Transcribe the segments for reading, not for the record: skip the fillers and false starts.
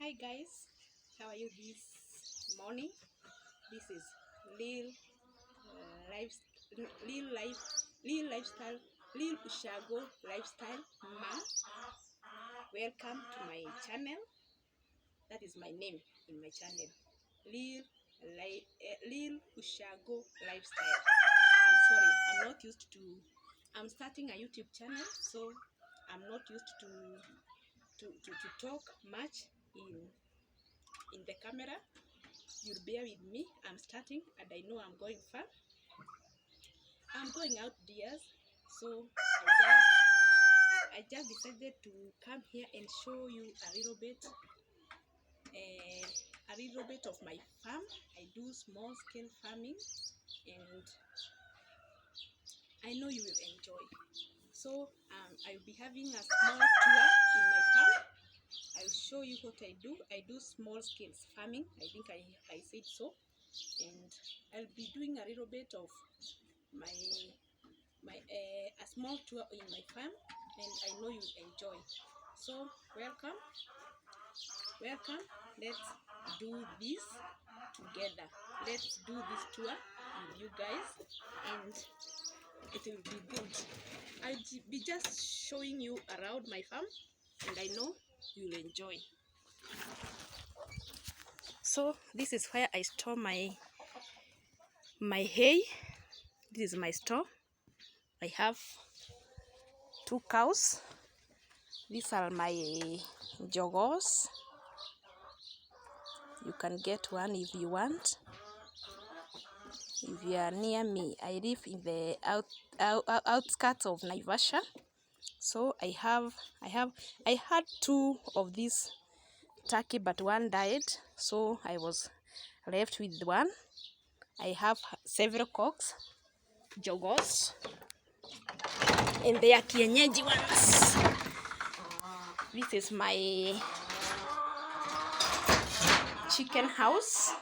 Hi guys, how are you this morning? This is Lil life, Lil lifestyle, Lil Ushago lifestyle ma. Welcome to my channel. That is my name in my channel, Lil Ushago lifestyle. I'm sorry, I'm not used to. I'm starting a YouTube channel, so I'm not used to talk much in the camera. You'll bear with me. I'm starting and I know I'm going far. I'm going out dears, so I just decided to come here and show you a little bit of my farm. I do small scale farming and I know you will enjoy. So I'll be having a small tour in my farm. I'll show you what I do. I do small scale farming. I think I said so. And I'll be doing a little bit of a small tour in my farm, and I know you enjoy. So welcome. Let's do this together. Let's do this tour with you guys, and it will be good. I'll be just showing you around my farm, and I know you'll enjoy. So this is where I store my hay. This is my store. I have 2 cows. These are my jogos. You can get one if you want. If you are near me, I live in the outskirts of Naivasha. So I had 2 of these turkey, but one died, so I was left with 1. I have several cocks, jogos, and they are kienyeji ones. This is my chicken house.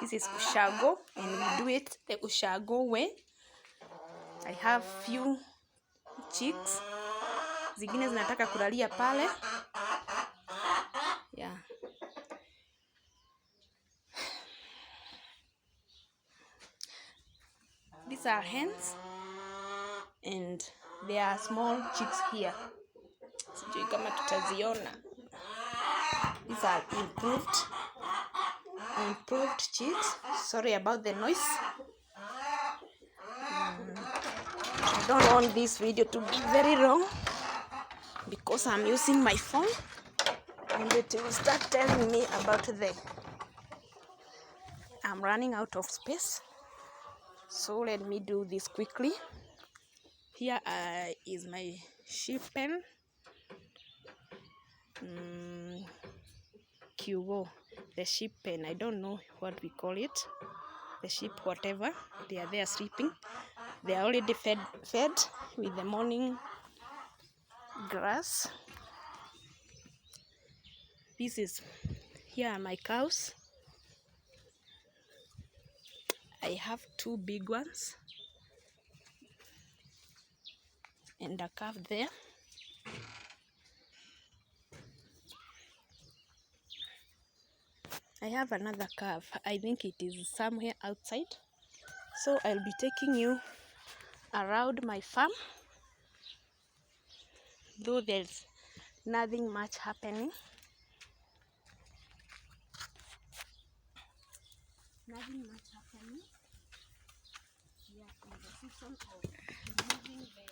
This is Ushago, and we do it the Ushago way. I have few chicks. Zingine zinataka kulalia pale. Yeah. These are hens, and there are small chicks here. Sijui kama tutaziona. These are improved chicks. Sorry about the noise. I don't want this video to be very long because I'm using my phone and it will start telling me about I'm running out of space. So let me do this quickly. Here is my sheep pen. Cubo, the sheep pen. I don't know what we call it. The sheep, whatever. They are there sleeping. They are already fed with the morning grass. Here are my cows. I have 2 big ones and a calf there. I have another calf. I think it is somewhere outside. So I'll be taking you around my farm, though there's nothing much happening. We are in the season of removing the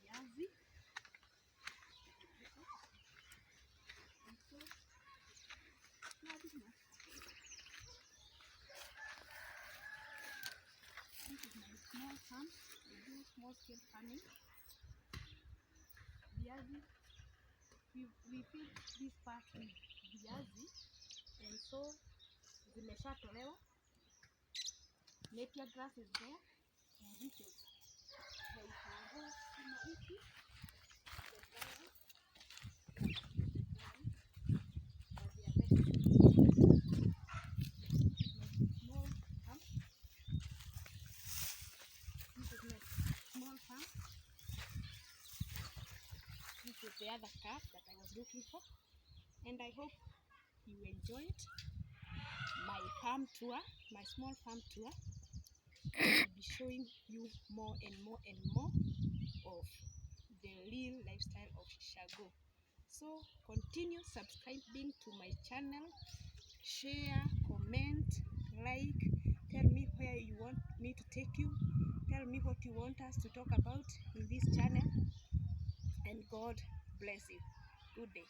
viazi. This is my small farm. I do small scale farming. Viazi, we feed this part with viazi, and so zimeshatolewa. Napier grass is there, and this is the Ushago hiki. This is the other calf that I was looking for. and I hope you enjoyed my farm tour, my small farm tour. I will be showing you more and more and more of the real lifestyle of Shago. So continue subscribing to my channel, share, comment, like, tell me where you want me to take you, tell me what you want us to talk about in this channel, and God bless you. Good day.